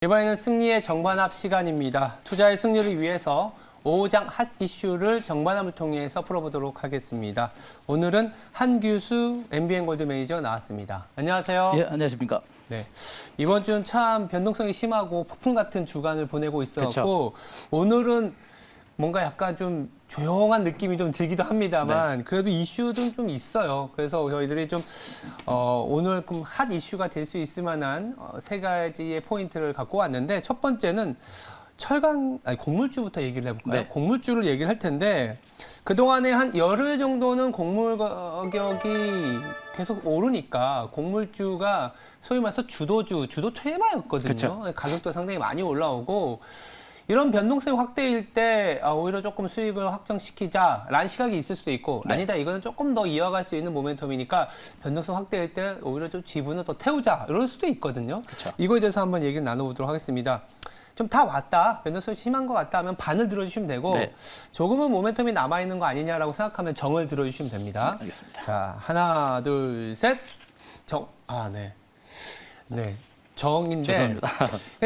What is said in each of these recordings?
이번에는 승리의 정반합 시간입니다. 투자의 승리를 위해서 5장 핫 이슈를 정반합을 통해서 풀어보도록 하겠습니다. 오늘은 한규수 MBN 골드 매니저 나왔습니다. 안녕하세요. 예, 안녕하십니까. 네, 이번 주는 참 변동성이 심하고 폭풍 같은 주간을 보내고 있었고 오늘은 뭔가 약간 좀 조용한 느낌이 좀 들기도 합니다만 그래도 이슈도 좀 있어요. 그래서 저희들이 좀 오늘 핫 이슈가 될 수 있을 만한 세 가지의 포인트를 갖고 왔는데 첫 번째는 곡물주부터 얘기를 해볼까요? 네. 곡물주를 얘기를 할 텐데 그동안에 한 열흘 정도는 곡물 가격이 계속 오르니까 곡물주가 소위 말해서 주도 퇴마였거든요. 그쵸. 가격도 상당히 많이 올라오고 이런 변동성 확대일 때 오히려 조금 수익을 확정시키자라는 시각이 있을 수도 있고 아니다 이거는 조금 더 이어갈 수 있는 모멘텀이니까 변동성 확대일 때 오히려 좀 지분을 더 태우자 이럴 수도 있거든요. 그쵸. 이거에 대해서 한번 얘기를 나눠보도록 하겠습니다. 좀 다 왔다, 변동성이 심한 것 같다 하면 반을 들어주시면 되고 조금은 모멘텀이 남아있는 거 아니냐라고 생각하면 정을 들어주시면 됩니다. 알겠습니다. 자, 하나, 둘, 셋. 네. 정인데. 죄송합니다.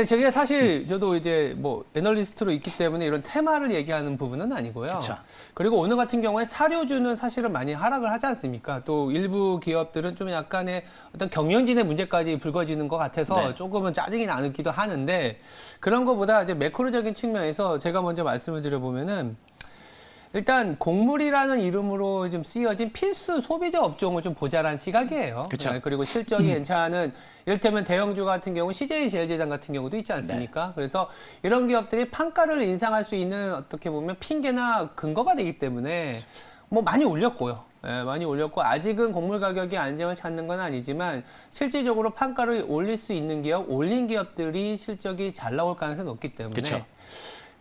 제가 사실 저도 이제 뭐 애널리스트로 있기 때문에 이런 테마를 얘기하는 부분은 아니고요. 그쵸. 그리고 오늘 같은 경우에 사료주는 사실은 많이 하락을 하지 않습니까? 또 일부 기업들은 좀 약간의 어떤 경영진의 문제까지 불거지는 것 같아서 조금은 짜증이 나기도 하는데 그런 것보다 이제 매크로적인 측면에서 제가 먼저 말씀을 드려보면은 일단 곡물이라는 이름으로 좀 쓰여진 필수 소비자 업종을 좀 보자라는 시각이에요. 그쵸. 네, 그리고 실적이 괜찮은 이를테면 대형주 같은 경우 CJ 제일제당 같은 경우도 있지 않습니까? 그래서 이런 기업들이 판가를 인상할 수 있는 어떻게 보면 핑계나 근거가 되기 때문에 뭐 많이 올렸고요. 많이 올렸고 아직은 곡물 가격이 안정을 찾는 건 아니지만 실질적으로 판가를 올릴 수 있는 기업, 올린 기업들이 실적이 잘 나올 가능성이 높기 때문에 그쵸.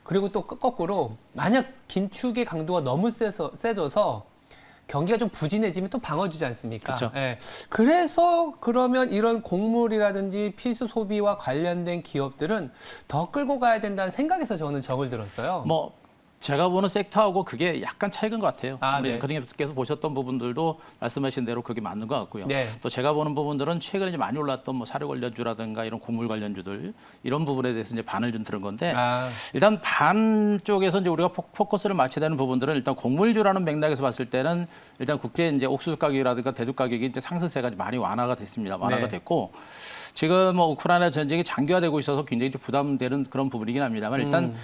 그리고 또 거꾸로 만약 긴축의 강도가 너무 세져서 경기가 좀 부진해지면 또 방어주지 않습니까? 그쵸. 그래서 그러면 이런 곡물이라든지 필수 소비와 관련된 기업들은 더 끌고 가야 된다는 생각에서 저는 정을 들었어요. 뭐 제가 보는 섹터하고 그게 약간 차이인 것 같아요. 우리 네. 그님께서 보셨던 부분들도 말씀하신 대로 그게 맞는 것 같고요. 네. 또 제가 보는 부분들은 최근에 이제 많이 올랐던 뭐 사료 관련주라든가 이런 곡물 관련주들 이런 부분에 대해서 이제 반을 좀 들은 건데 일단 반 쪽에서 이제 우리가 포커스를 맞춰야 되는 부분들은 일단 곡물주라는 맥락에서 봤을 때는 일단 국제 이제 옥수수 가격이라든가 대두 가격이 이제 상승세가 많이 완화가 됐습니다. 완화가 됐고. 지금 뭐 우크라이나 전쟁이 장기화되고 있어서 굉장히 좀 부담되는 그런 부분이긴 합니다만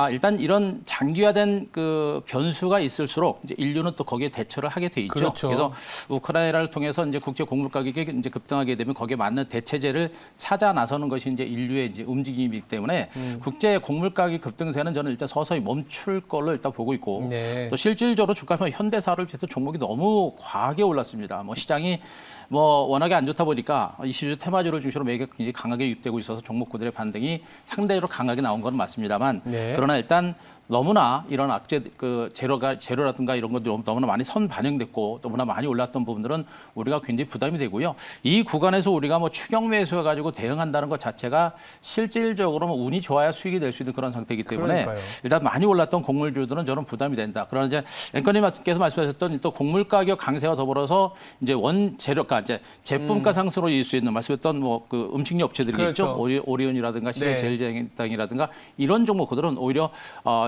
일단 이런 장기화된 그 변수가 있을수록 이제 인류는 또 거기에 대처를 하게 돼 있죠. 그렇죠. 그래서 우크라이나를 통해서 이제 국제 곡물 가격이 이제 급등하게 되면 거기에 맞는 대체제를 찾아 나서는 것이 이제 인류의 이제 움직임이기 때문에 국제 곡물 가격 급등세는 저는 일단 서서히 멈출 걸로 일단 보고 있고 또 실질적으로 주가는 현대사를 비해서 종목이 너무 과하게 올랐습니다. 뭐 시장이 뭐 워낙에 안 좋다 보니까 이슈주 테마주를 중심으로 매기가 굉장히 강하게 유입되고 있어서 종목군들의 반등이 상대적으로 강하게 나온 건 맞습니다만 그러나 일단 너무나 이런 악재 그 재료라든가 이런 것들이 너무나 많이 반영됐고 너무나 많이 올랐던 부분들은 우리가 굉장히 부담이 되고요. 이 구간에서 우리가 뭐 추격 매수해 가지고 대응한다는 것 자체가 실질적으로 뭐 운이 좋아야 수익이 될 수 있는 그런 상태이기 때문에 일단 많이 올랐던 곡물주들은 저는 부담이 된다. 그러나 이제 앵커님께서 말씀하셨던 또 곡물 가격 강세와 더불어서 이제 원재료가 이제 제품가 상승으로 이을 수 있는 말씀했던 뭐 그 음식료 업체들이겠죠. 오리온이라든가 CJ-제일제당이라든가 이런 종목들은 오히려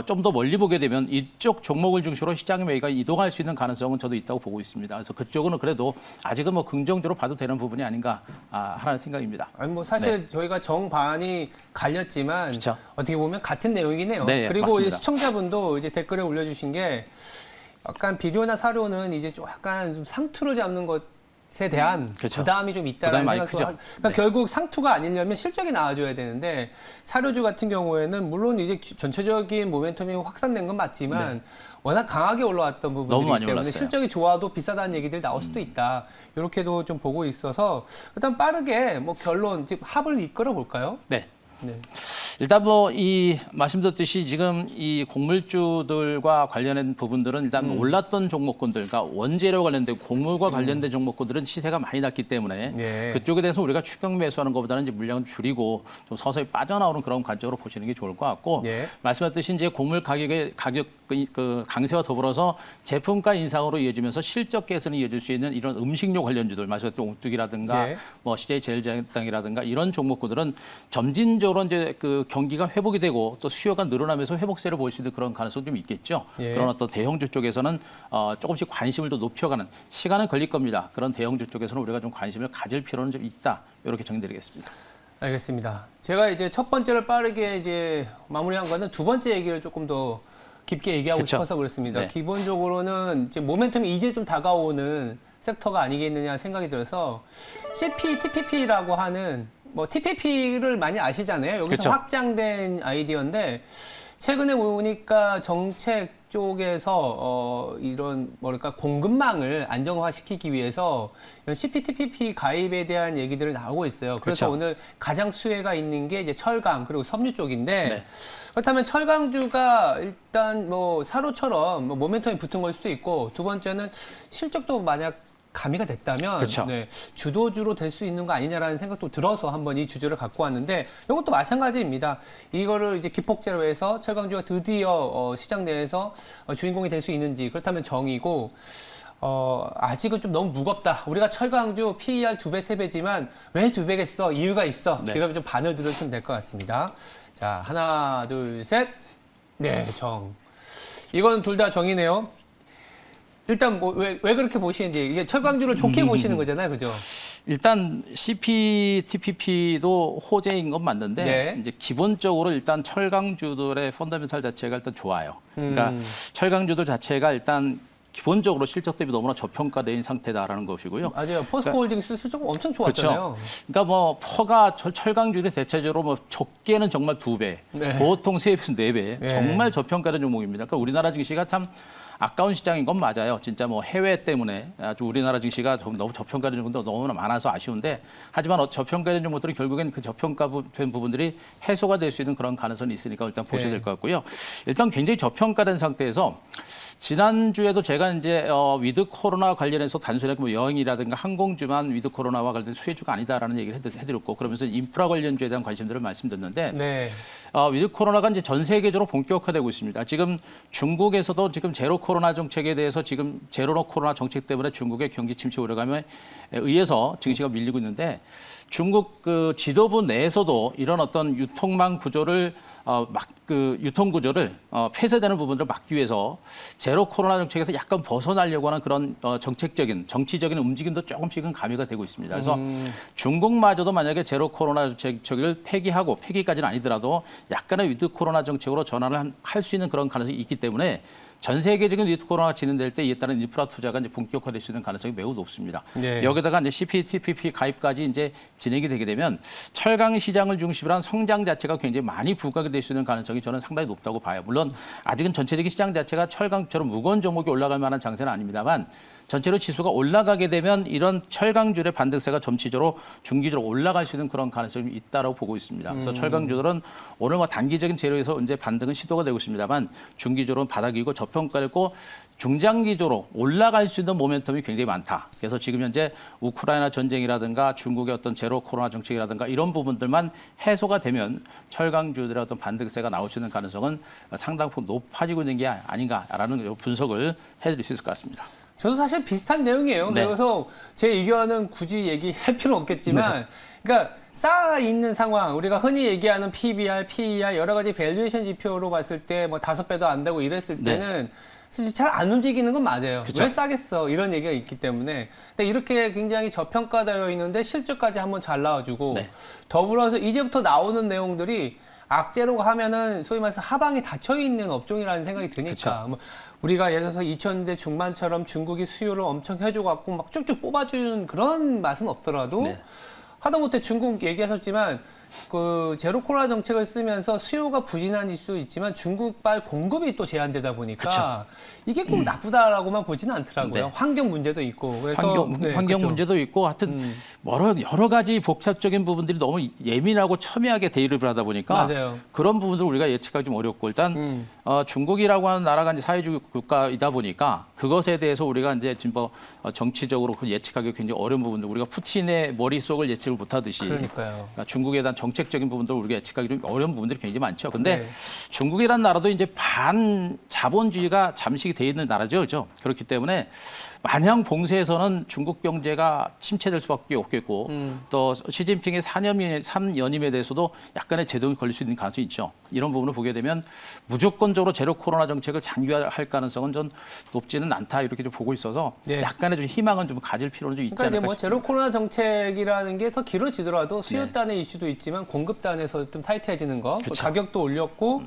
좀 더 멀리 보게 되면 이쪽 종목을 중심으로 시장의 매기가 이동할 수 있는 가능성은 저도 있다고 보고 있습니다. 그래서 그쪽은 그래도 아직은 뭐 긍정적으로 봐도 되는 부분이 아닌가 하는 생각입니다. 아니 뭐 사실 저희가 정반이 갈렸지만 그쵸. 어떻게 보면 같은 내용이네요. 네, 그리고 맞습니다. 시청자분도 이제 댓글에 올려주신 게 약간 비료나 사료는 이제 좀 약간 좀 상투를 잡는 것에 대한 부담이 좀 있다라는 부담이 많이 생각도 크죠. 그러니까 결국 상투가 아니려면 실적이 나와줘야 되는데 사료주 같은 경우에는 물론 이제 전체적인 모멘텀이 확산된 건 맞지만 워낙 강하게 올라왔던 부분이기 때문에 올랐어요. 실적이 좋아도 비싸다는 얘기들이 나올 수도 있다. 이렇게도 좀 보고 있어서 일단 빠르게 뭐 결론, 즉 합을 이끌어 볼까요? 네. 일단 뭐 이 말씀드렸듯이 지금 이 곡물주들과 관련된 부분들은 일단 올랐던 종목군들, 그러니까 원재료 관련된 곡물과 관련된 종목군들은 시세가 많이 났기 때문에 그쪽에 대해서 우리가 추격 매수하는 것보다는 이제 물량을 줄이고 좀 서서히 빠져나오는 그런 관점으로 보시는 게 좋을 것 같고 말씀하셨듯이 이제 곡물 가격 그 강세와 더불어서 제품가 인상으로 이어지면서 실적 개선이 이어질 수 있는 이런 음식료 관련주들 말씀하셨던 옥두기라든가 뭐 CJ 제일제당이라든가 이런 종목군들은 점진적으로 기본적으로 이제 그 경기가 회복이 되고 또 수요가 늘어나면서 회복세를 볼 수 있는 그런 가능성이 좀 있겠죠. 예. 그런 어떤 대형주 쪽에서는 조금씩 관심을 더 높여가는 시간은 걸릴 겁니다. 그런 대형주 쪽에서는 우리가 좀 관심을 가질 필요는 좀 있다. 이렇게 정리드리겠습니다. 알겠습니다. 제가 이제 첫 번째를 빠르게 이제 마무리한 거는 두 번째 얘기를 조금 더 깊게 얘기하고 그쵸. 싶어서 그렇습니다. 네. 기본적으로는 이제 모멘텀이 이제 좀 다가오는 섹터가 아니겠느냐 생각이 들어서 CP, TPP라고 하는 뭐 TPP를 많이 아시잖아요. 여기서 그쵸. 확장된 아이디어인데 최근에 보니까 정책 쪽에서 이런 뭐랄까 공급망을 안정화시키기 위해서 이런 CPTPP 가입에 대한 얘기들이 나오고 있어요. 그래서 그렇죠. 오늘 가장 수혜가 있는 게 이제 철강 그리고 섬유 쪽인데 네. 그렇다면 철강주가 일단 뭐 사로처럼 뭐 모멘텀이 붙은 걸 수도 있고 두 번째는 실적도 만약 가미가 됐다면 그렇죠. 네, 주도주로 될 수 있는 거 아니냐라는 생각도 들어서 한번 이 주제를 갖고 왔는데 이것도 마찬가지입니다. 이거를 이제 기폭제로 해서 철강주가 드디어 시장 내에서 주인공이 될 수 있는지 그렇다면 정이고 아직은 좀 너무 무겁다. 우리가 철강주 PER 2배, 3배지만 왜 2배겠어? 이유가 있어. 네. 이러면 좀 반을 들으시면 될 것 같습니다. 자, 하나, 둘, 셋. 네, 정. 이건 둘 다 정이네요. 일단 뭐 왜 그렇게 보시는지 이게 철강주를 좋게 보시는 거잖아요, 그죠? 일단 CPTPP도 호재인 건 맞는데 네. 이제 기본적으로 일단 철강주들의 펀더멘탈 자체가 일단 좋아요. 그러니까 철강주들 자체가 일단 기본적으로 실적 대비 너무나 저평가된 상태다라는 것이고요. 맞아요. 포스코홀딩스 수준 엄청 좋았잖아요. 그러니까 뭐 퍼가 철강주들이 대체적으로 뭐 적게는 정말 2배, 네. 보통 3배에서 4배, 네. 정말 저평가된 종목입니다. 그러니까 우리나라 증시가 참 아까운 시장인 건 맞아요. 진짜 뭐 해외 때문에 아주 우리나라 증시가 너무 저평가된 종목도 너무나 많아서 아쉬운데 하지만 저평가된 종목들은 결국엔 그 저평가된 부분들이 해소가 될 수 있는 그런 가능성이 있으니까 일단 보셔야 될 것 같고요. 일단 굉장히 저평가된 상태에서 지난주에도 제가 이제 위드 코로나 관련해서 단순하게 뭐 여행이라든가 항공주만 위드 코로나와 관련된 수혜주가 아니다라는 얘기를 해드렸고 그러면서 인프라 관련주에 대한 관심들을 말씀드렸는데 네. 위드 코로나가 이제 전 세계적으로 본격화되고 있습니다. 지금 중국에서도 지금 제로 코로나 정책에 대해서 지금 제로 코로나 정책 때문에 중국의 경기 침체 우려감에 의해서 증시가 밀리고 있는데 중국 그 지도부 내에서도 이런 어떤 유통망 구조를 유통 구조를 폐쇄되는 부분들을 막기 위해서 제로 코로나 정책에서 약간 벗어나려고 하는 그런 정책적인 정치적인 움직임도 조금씩은 가미가 되고 있습니다. 그래서 중국마저도 만약에 제로 코로나 정책을 폐기하고 폐기까지는 아니더라도 약간의 위드 코로나 정책으로 전환을 할 수 있는 그런 가능성이 있기 때문에 전 세계적인 위드 코로나가 진행될 때 이에 따른 인프라 투자가 이제 본격화될 수 있는 가능성이 매우 높습니다. 네. 여기다가 이제 CPTPP 가입까지 이제 진행이 되게 되면 철강 시장을 중심으로 한 성장 자체가 굉장히 많이 부각이 될 수 있는 가능성이 저는 상당히 높다고 봐요. 물론 아직은 전체적인 시장 자체가 철강처럼 무거운 종목이 올라갈 만한 장세는 아닙니다만 전체로 지수가 올라가게 되면 이런 철강주의 반등세가 점치적으로 중기적으로 올라갈 수 있는 그런 가능성이 있다고 보고 있습니다. 그래서 철강주들은 오늘 뭐 단기적인 재료에서 이제 반등은 시도가 되고 있습니다만 중기적으로는 바닥이고 저평가됐고 중장기적으로 올라갈 수 있는 모멘텀이 굉장히 많다. 그래서 지금 현재 우크라이나 전쟁이라든가 중국의 어떤 제로 코로나 정책이라든가 이런 부분들만 해소가 되면 철강주들의 어떤 반등세가 나올 수 있는 가능성은 상당폭 높아지고 있는 게 아닌가라는 분석을 해드릴 수 있을 것 같습니다. 저도 사실 비슷한 내용이에요. 네. 그래서 제 의견은 굳이 얘기할 필요 없겠지만, 네. 그러니까 쌓아 있는 상황, 우리가 흔히 얘기하는 PBR, PER 여러 가지 밸류에이션 지표로 봤을 때 뭐 5배도 안 되고 이랬을 네. 때는 사실 잘 안 움직이는 건 맞아요. 그쵸. 왜 싸겠어? 이런 얘기가 있기 때문에. 근데 이렇게 굉장히 저평가되어 있는데 실적까지 한번 잘 나와주고 네. 더불어서 이제부터 나오는 내용들이 악재로 하면은 소위 말해서 하방에 닫혀 있는 업종이라는 생각이 드니까 뭐 우리가 예를 들어서 2000년대 중반처럼 중국이 수요를 엄청 해줘 갖고 막 쭉쭉 뽑아주는 그런 맛은 없더라도 네. 하다못해 중국 얘기하셨지만 그 제로 코로나 정책을 쓰면서 수요가 부진한 수 있지만 중국발 공급이 또 제한되다 보니까 이게 꼭 나쁘다라고만 보지는 않더라고요. 네. 환경 문제도 있고 그래서 환경 그렇죠. 문제도 있고 하여튼 여러 가지 복합적인 부분들이 너무 예민하고 첨예하게 대립을 하다 보니까 맞아요. 그런 부분들을 우리가 예측하기 좀 어렵고 일단 중국이라고 하는 나라가 이제 사회주의 국가이다 보니까 그것에 대해서 우리가 이제 지금 뭐 정치적으로 예측하기 굉장히 어려운 부분들 우리가 푸틴의 머릿속을 예측을 못하듯이 그러니까요. 중국에 대한 정책적인 부분들 우리가 예측하기 좀 어려운 부분들이 굉장히 많죠. 근데 네. 중국이라는 나라도 이제 반자본주의가 잠식이 돼 있는 나라죠, 그렇죠? 그렇기 때문에 마냥 봉쇄해서는 중국 경제가 침체될 수밖에 없겠고 또 시진핑의 3연임에 대해서도 약간의 제동이 걸릴 수 있는 가능성이 있죠. 이런 부분을 보게 되면 무조건적으로 제로 코로나 정책을 장기화할 가능성은 좀 높지는 않다 이렇게 좀 보고 있어서 네. 약간의 좀 희망은 좀 가질 필요는 좀 있지 그러니까 이제 않을까 뭐 싶습니다. 제로 코로나 정책이라는 게 더 길어지더라도 네. 수요단의 이슈도 있지만 공급단에서 좀 타이트해지는 거, 또 그쵸. 가격도 올렸고,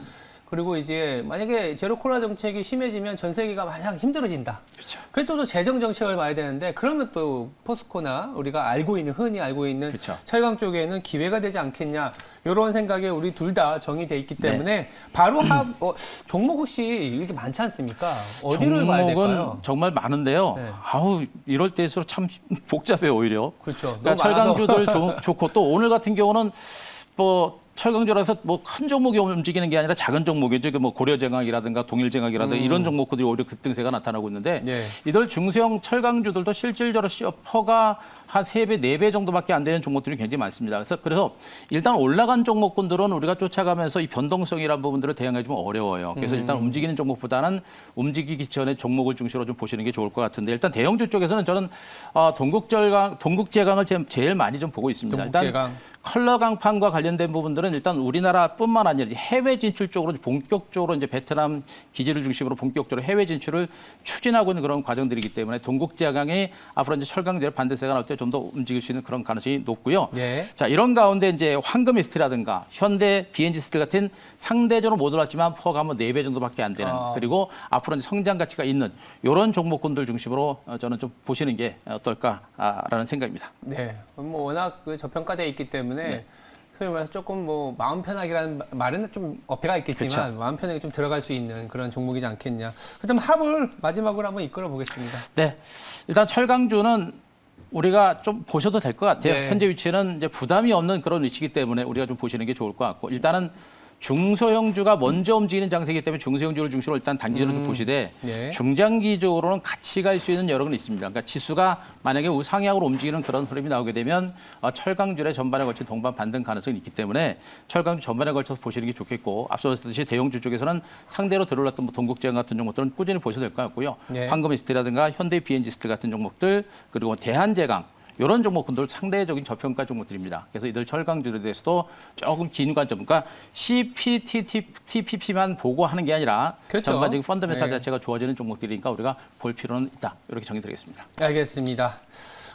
그리고 이제 만약에 제로 코로나 정책이 심해지면 전 세계가 마냥 힘들어진다. 그렇죠. 그래서 또 재정 정책을 봐야 되는데 그러면 또 포스코나 우리가 흔히 알고 있는 그쵸. 철강 쪽에는 기회가 되지 않겠냐 이런 생각에 우리 둘 다 정의돼 있기 네. 때문에 바로 종목 혹시 이렇게 많지 않습니까? 어디를 봐야 종목은 될까요? 정말 많은데요. 네. 아우 이럴 때일수록 참 복잡해 오히려. 그렇죠. 그러니까 너무 많아서. 철강주들 좋고 또 오늘 같은 경우는 뭐 철강주라서 뭐 큰 종목이 움직이는 게 아니라 작은 종목이죠. 그 뭐 고려제강이라든가 동일제강이라든가 이런 종목들이 오히려 급등세가 나타나고 있는데 네. 이들 중소형 철강주들도 실질적으로 퍼가 한 3배, 4배 정도밖에 안 되는 종목들이 굉장히 많습니다. 그래서 일단 올라간 종목군들은 우리가 쫓아가면서 이 변동성이라는 부분들을 대응하기 좀 어려워요. 그래서 일단 움직이는 종목보다는 움직이기 전에 종목을 중심으로 좀 보시는 게 좋을 것 같은데 일단 대형주 쪽에서는 저는 동국제강을 제일 많이 좀 보고 있습니다. 일단 동국제강. 컬러 강판과 관련된 부분들은 일단 우리나라뿐만 아니라 해외 진출 쪽으로 본격적으로 이제 베트남 기지를 중심으로 본격적으로 해외 진출을 추진하고 있는 그런 과정들이기 때문에 동국제강이 앞으로 이제 철강제를 반대세가 나올 때 좀 더 움직일 수 있는 그런 가능성이 높고요. 예. 자, 이런 가운데 이제 황금이스트라든가 현대 BNG 스틸 같은 상대적으로 못 올랐지만 퍼가 뭐 4배 정도밖에 안 되는 그리고 앞으로 이제 성장 가치가 있는 이런 종목군들 중심으로 저는 좀 보시는 게 어떨까라는 생각입니다. 네. 뭐 워낙 그 저평가돼 있기 때문에 소위 말해서 조금 뭐 마음 편하게라는 말은 좀 어폐가 있겠지만 그쵸. 마음 편하게 좀 들어갈 수 있는 그런 종목이지 않겠냐. 그렇다면 합을 마지막으로 한번 이끌어 보겠습니다. 네. 일단 철강주는 우리가 좀 보셔도 될 것 같아요. 네. 현재 위치는 이제 부담이 없는 그런 위치이기 때문에 우리가 좀 보시는 게 좋을 것 같고 일단은 중소형주가 먼저 움직이는 장세이기 때문에 중소형주를 중심으로 일단 단기적으로 좀 보시되 네. 중장기적으로는 같이 갈 수 있는 여력은 있습니다. 그러니까 지수가 만약에 우상향으로 움직이는 그런 흐름이 나오게 되면 철강주의 전반에 걸친 동반 반등 가능성이 있기 때문에 철강주 전반에 걸쳐서 보시는 게 좋겠고 앞서 말씀드렸듯이 대형주 쪽에서는 상대로 들어올랐던 뭐 동국제강 같은 종목들은 꾸준히 보셔도 될 것 같고요. 네. 황금이스트라든가 현대 BNG 스틸 같은 종목들 그리고 대한제강 이런 종목분들 상대적인 저평가 종목들입니다. 그래서 이들 철강주에 대해서도 조금 긴 관점, 그러니까 CPTPP만 보고 하는 게 아니라 그렇죠. 전반적인 펀더멘탈 네. 자체가 좋아지는 종목들이니까 우리가 볼 필요는 있다. 이렇게 정의드리겠습니다. 알겠습니다.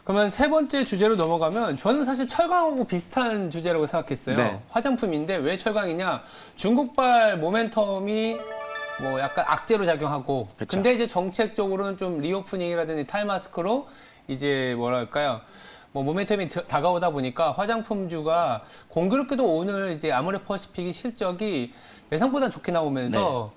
그러면 세 번째 주제로 넘어가면 저는 사실 철강하고 비슷한 주제라고 생각했어요. 네. 화장품인데 왜 철강이냐? 중국발 모멘텀이 뭐 약간 악재로 작용하고 그쵸. 근데 이제 정책적으로는 좀 리오프닝이라든지 탈마스크로 이제 뭐랄까요? 뭐 모멘텀이 다가오다 보니까 화장품주가 공교롭게도 오늘 이제 아모레퍼시픽이 실적이 예상보다 좋게 나오면서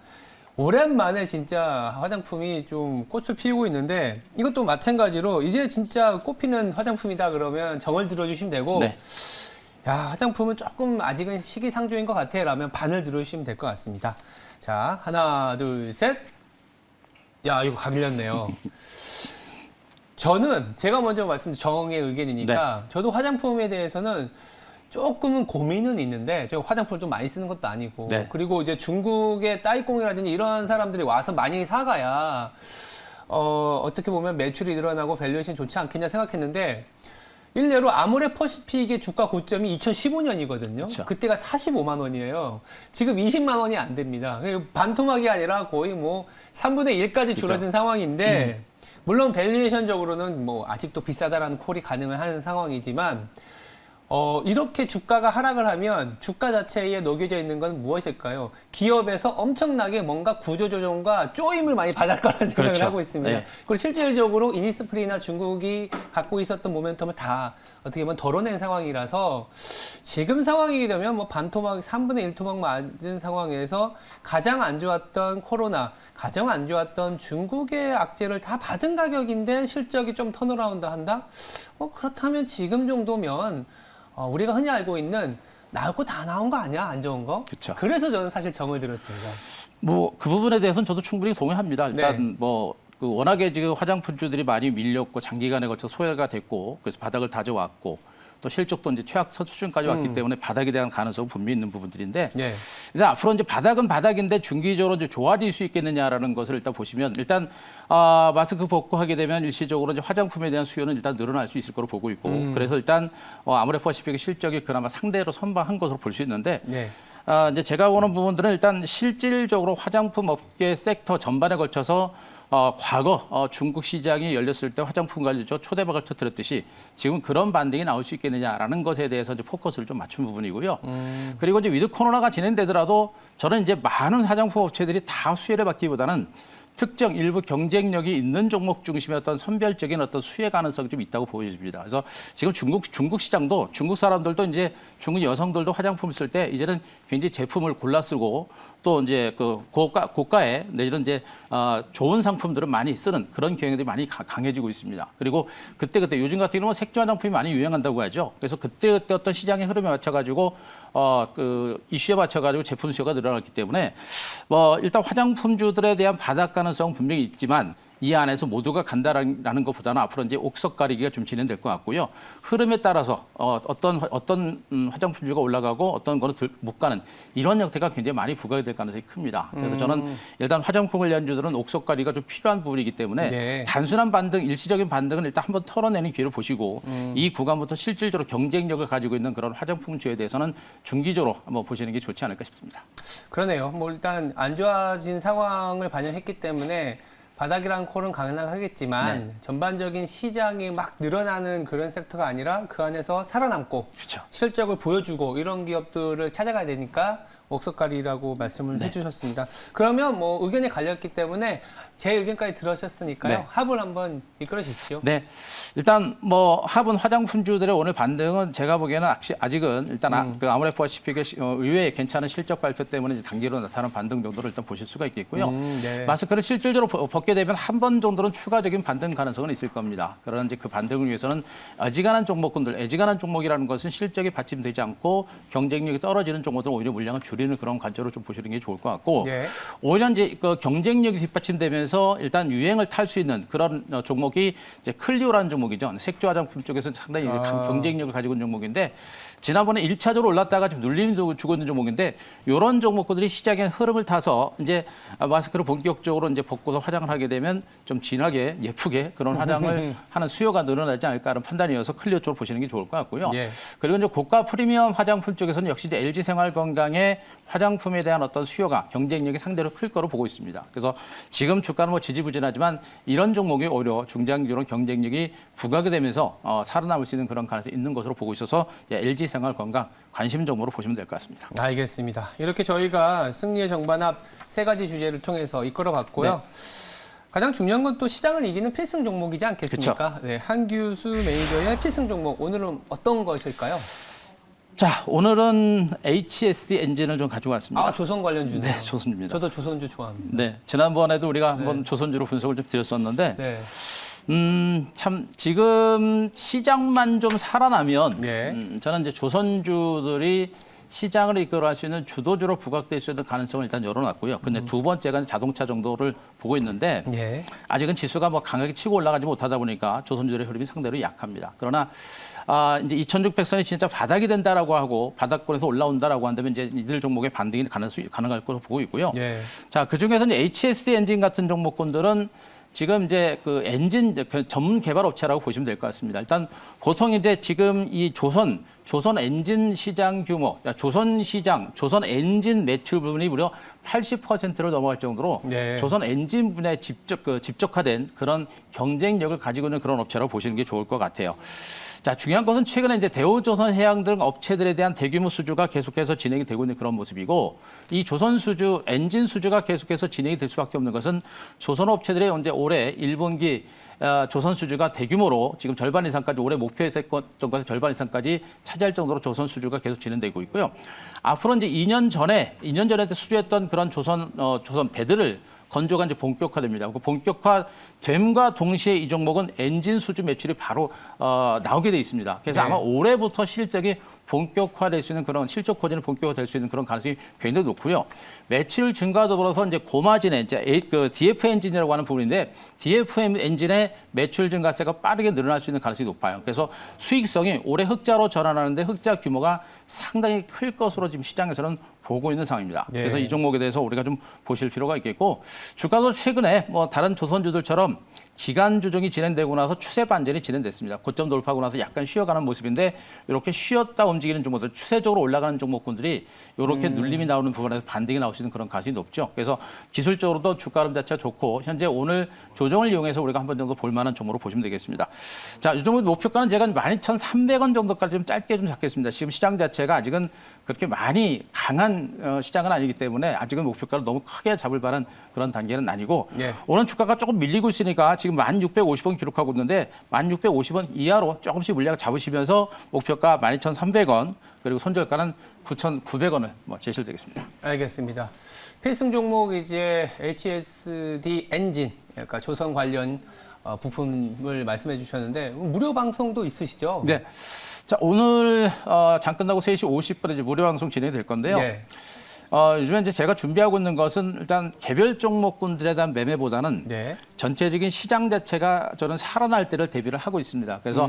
오랜만에 진짜 화장품이 좀 꽃을 피우고 있는데 이것도 마찬가지로 이제 진짜 꽃피는 화장품이다 그러면 정을 들어주시면 되고 네. 야 화장품은 조금 아직은 시기상조인 것 같아 라면 반을 들어주시면 될 것 같습니다. 자 하나 둘 셋. 야 이거 감밀렸네요. 저는 제가 먼저 말씀드린 정의 의견이니까 저도 화장품에 대해서는 조금은 고민은 있는데 제가 화장품을 좀 많이 쓰는 것도 아니고 네. 그리고 이제 중국의 따이공이라든지 이런 사람들이 와서 많이 사가야 어떻게 보면 매출이 늘어나고 밸류에이션이 좋지 않겠냐 생각했는데 일례로 아모레퍼시픽의 주가 고점이 2015년이거든요. 그쵸. 그때가 45만 원이에요. 지금 20만 원이 안 됩니다. 반토막이 아니라 거의 뭐 3분의 1까지 줄어든 상황인데 물론 밸류에이션적으로는 뭐 아직도 비싸다라는 콜이 가능은 한 상황이지만 이렇게 주가가 하락을 하면 주가 자체에 녹여져 있는 건 무엇일까요? 기업에서 엄청나게 뭔가 구조조정과 쪼임을 많이 받을 거라는 생각을 그렇죠. 하고 있습니다. 네. 그리고 실질적으로 이니스프리나 중국이 갖고 있었던 모멘텀을 다 어떻게 보면 덜어낸 상황이라서 지금 상황이 되면 뭐 반토막, 3분의 1토막 맞은 상황에서 가장 안 좋았던 코로나, 가장 안 좋았던 중국의 악재를 다 받은 가격인데 실적이 좀 턴어라운드 한다? 그렇다면 지금 정도면 우리가 흔히 알고 있는 나올 거 다 나온 거 아니야? 안 좋은 거? 그쵸. 그래서 저는 사실 정을 들었습니다. 뭐 그 부분에 대해서는 저도 충분히 동의합니다. 일단 네. 워낙에 지금 화장품주들이 많이 밀렸고 장기간에 걸쳐 소외가 됐고 그래서 바닥을 다져왔고 또 실적도 이제 최악 수준까지 왔기 때문에 바닥에 대한 가능성은 분명히 있는 부분들인데 예. 이제 앞으로 이제 바닥은 바닥인데 중기적으로 이제 좋아질 수 있겠느냐라는 것을 일단 보시면 일단 마스크 벗고 하게 되면 일시적으로 이제 화장품에 대한 수요는 일단 늘어날 수 있을 거로 보고 있고 그래서 일단 아모레퍼시픽의 실적이 그나마 상대로 선방한 것으로 볼 수 있는데 예. 이제 제가 보는 부분들은 일단 실질적으로 화장품 업계 섹터 전반에 걸쳐서 과거 중국 시장이 열렸을 때 화장품 관리죠 초대박을 터뜨렸듯이 지금 그런 반등이 나올 수 있겠느냐라는 것에 대해서 이제 포커스를 좀 맞춘 부분이고요. 그리고 이제 위드 코로나가 진행되더라도 저는 이제 많은 화장품 업체들이 다 수혜를 받기보다는 특정 일부 경쟁력이 있는 종목 중심의 어떤 선별적인 어떤 수혜 가능성이 좀 있다고 보여집니다. 그래서 지금 중국 시장도 중국 사람들도 이제 중국 여성들도 화장품 쓸 때 이제는 굉장히 제품을 골라 쓰고 또 이제 그 고가의 내지는 이제 좋은 상품들을 많이 쓰는 그런 경향들이 많이 강해지고 있습니다. 그리고 그때 요즘 같은 경우는 색조 화장품이 많이 유행한다고 하죠. 그래서 그때 어떤 시장의 흐름에 맞춰가지고 그 이슈에 맞춰가지고 제품 수요가 늘어났기 때문에 일단 화장품주들에 대한 바닥 가능성은 분명히 있지만 이 안에서 모두가 간다라는 것보다는 앞으로 이제 옥석 가리기가 좀 진행될 것 같고요. 흐름에 따라서 어떤 화장품주가 올라가고 어떤 거는 못 가는 이런 형태가 굉장히 많이 부각이 될 가능성이 큽니다. 그래서 저는 일단 화장품 관련주들은 옥석 가리기가 좀 필요한 부분이기 때문에 네. 단순한 반등, 일시적인 반등은 일단 한번 털어내는 기회를 보시고 이 구간부터 실질적으로 경쟁력을 가지고 있는 그런 화장품주에 대해서는 중기적으로 한번 보시는 게 좋지 않을까 싶습니다. 그러네요. 뭐 일단 안 좋아진 상황을 반영했기 때문에 바닥이라는 콜은 가능하겠지만 전반적인 시장이 막 늘어나는 그런 섹터가 아니라 그 안에서 살아남고 그렇죠. 실적을 보여주고 이런 기업들을 찾아가야 되니까 옥석가리라고 말씀을 해주셨습니다. 그러면 뭐 의견이 갈렸기 때문에 제 의견까지 들으셨으니까요. 네. 합을 한번 이끌어 주십시오. 네. 일단 합은 화장품주들의 오늘 반등은 제가 보기에는 아직은 일단 그 아모레퍼시픽의 의외의 괜찮은 실적 발표 때문에 이제 단기로 나타나는 반등 정도를 일단 보실 수가 있겠고요. 네. 마스크를 실질적으로 벗게 되면 한 번 정도는 추가적인 반등 가능성은 있을 겁니다. 그러나 이제 그 반등을 위해서는 애지간한 종목이라는 것은 실적이 받침되지 않고 경쟁력이 떨어지는 종목들은 오히려 물량을 줄이는 그런 관점으로 좀 보시는 게 좋을 것 같고 네. 오히려 이제 그 경쟁력이 뒷받침되면서 일단 유행을 탈 수 있는 그런 종목이 이제 클리오라는 종목이죠. 색조 화장품 쪽에서는 상당히 경쟁력을 가지고 있는 종목인데 지난번에 1차적으로 올랐다가 좀 눌림이 주고 있는 종목인데 이런 종목들이 시장의 흐름을 타서 이제 마스크를 본격적으로 이제 벗고서 화장을 하게 되면 좀 진하게 예쁘게 그런 화장을 하는 수요가 늘어나지 않을까 하는 판단이어서 클리오 쪽으로 보시는 게 좋을 것 같고요. 예. 그리고 이제 고가 프리미엄 화장품 쪽에서는 역시 이제 LG 생활건강의 화장품에 대한 어떤 수요가 경쟁력이 상대로 클 거로 보고 있습니다. 그래서 지금 주가는 뭐 지지부진하지만 이런 종목이 오히려 중장기적으로 경쟁력이 부각이 되면서 살아남을 수 있는 그런 가능성이 있는 것으로 보고 있어서 LG 생활건강 관심 종목으로 보시면 될 것 같습니다. 알겠습니다. 이렇게 저희가 승리의 정반합 세 가지 주제를 통해서 이끌어 봤고요. 가장 중요한 건 또 시장을 이기는 필승 종목이지 않겠습니까? 네, 한규수 매니저의 필승 종목 오늘은 어떤 것일까요? 자, 오늘은 HSD 엔진을 좀 가지고 왔습니다. 조선 관련주네요. 네, 조선주입니다. 저도 조선주 좋아합니다. 네, 지난번에도 우리가 한번 조선주로 분석을 좀 드렸었는데 네. 참 지금 시장만 좀 살아나면 예. 저는 이제 조선주들이 시장을 이끌어갈 수 있는 주도주로 부각될 수 있는 가능성을 일단 열어놨고요. 근데 두 번째가 자동차 정도를 보고 있는데 예. 아직은 지수가 뭐 강하게 치고 올라가지 못하다 보니까 조선주들의 흐름이 상대로 약합니다. 그러나 이제 2,600선이 진짜 바닥이 된다라고 하고 바닥권에서 올라온다라고 한다면 이제 이들 종목의 반등이 가능할 것으로 보고 있고요. 예. 자, 그 중에서 이제 HSD 엔진 같은 종목군들은 지금 이제 그 엔진 전문 개발 업체라고 보시면 될 것 같습니다. 일단 보통 이제 지금 이 조선 엔진 시장 규모, 조선 엔진 매출 부분이 무려 80%를 넘어갈 정도로 네. 조선 엔진 분야에 집적화된 그런 경쟁력을 가지고 있는 그런 업체라고 보시는 게 좋을 것 같아요. 자, 중요한 것은 최근에 이제 대우조선 해양 등 업체들에 대한 대규모 수주가 계속해서 진행이 되고 있는 그런 모습이고 이 조선 수주, 엔진 수주가 계속해서 진행이 될 수밖에 없는 것은 조선 업체들의 이제 올해 1분기 조선 수주가 대규모로 지금 절반 이상까지 올해 목표했던 것의 절반 이상까지 차지할 정도로 조선 수주가 계속 진행되고 있고요. 앞으로 이제 2년 전에 수주했던 그런 조선 배들을 건조가 이제 본격화됩니다. 그 본격화됨과 동시에 이 종목은 엔진 수주 매출이 바로 나오게 돼 있습니다. 그래서 네. 아마 올해부터 실적이 본격화될 수 있는 그런 실적 호전이 본격화될 수 있는 그런 가능성이 굉장히 높고요. 매출 증가 더불어서 이제 고마진의 이제 그 DF 엔진이라고 하는 부분인데 DF 엔진의 매출 증가세가 빠르게 늘어날 수 있는 가능성이 높아요. 그래서 수익성이 올해 흑자로 전환하는데 흑자 규모가 상당히 클 것으로 지금 시장에서는 보고 있는 상황입니다. 네. 그래서 이 종목에 대해서 우리가 좀 보실 필요가 있겠고 주가도 최근에 뭐 다른 조선주들처럼 기간 조정이 진행되고 나서 추세 반전이 진행됐습니다. 고점 돌파하고 나서 약간 쉬어가는 모습인데 이렇게 쉬었다 움직이는 종목들, 추세적으로 올라가는 종목군들이 이렇게 눌림이 나오는 부분에서 반등이 나올 수 있는 그런 가능성이 높죠. 그래서 기술적으로도 주가 흐름 자체가 좋고 현재 오늘 조정을 이용해서 우리가 한 번 정도 볼 만한 종목으로 보시면 되겠습니다. 자, 이 종목 목표가는 제가 12,300원 정도까지 좀 짧게 좀 잡겠습니다. 지금 시장 자체가 아직은 그렇게 많이 강한 시장은 아니기 때문에 아직은 목표가를 너무 크게 잡을 만한 그런 단계는 아니고 예. 오늘 주가가 조금 밀리고 있으니까 지금 1,650원 기록하고 있는데 1,650원 이하로 조금씩 물량 잡으시면서 목표가 12,300원 그리고 손절가는 9,900원을 제시를 드리겠습니다. 알겠습니다. 필승 종목 이제 HSD 엔진, 그러니까 조선 관련 부품을 말씀해 주셨는데 무료 방송도 있으시죠? 네. 자, 오늘 장 끝나고 3시 50분에 이제 무료 방송 진행이 될 건데요. 네. 요즘에 이제 제가 준비하고 있는 것은 일단 개별 종목군들에 대한 매매보다는 네. 전체적인 시장 자체가 저는 살아날 때를 대비를 하고 있습니다. 그래서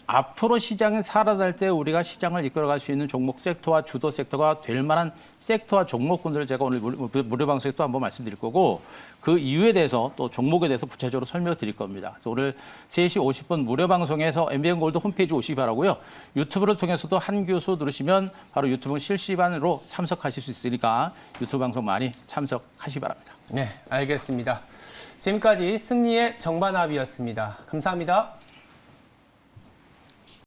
앞으로 시장이 살아날 때 우리가 시장을 이끌어갈 수 있는 종목 섹터와 주도 섹터가 될 만한 섹터와 종목군들을 제가 오늘 무료 방송에 또 한번 말씀드릴 거고 그 이유에 대해서 또 종목에 대해서 구체적으로 설명을 드릴 겁니다. 그래서 오늘 3시 50분 무료 방송에서 MBN골드 홈페이지 오시기 바라고요. 유튜브를 통해서도 한교수 누르시면 바로 유튜브 실시간으로 참석하실 수 있으니까 유튜브 방송 많이 참석하시기 바랍니다. 네, 알겠습니다. 지금까지 승리의 정반합이었습니다. 감사합니다.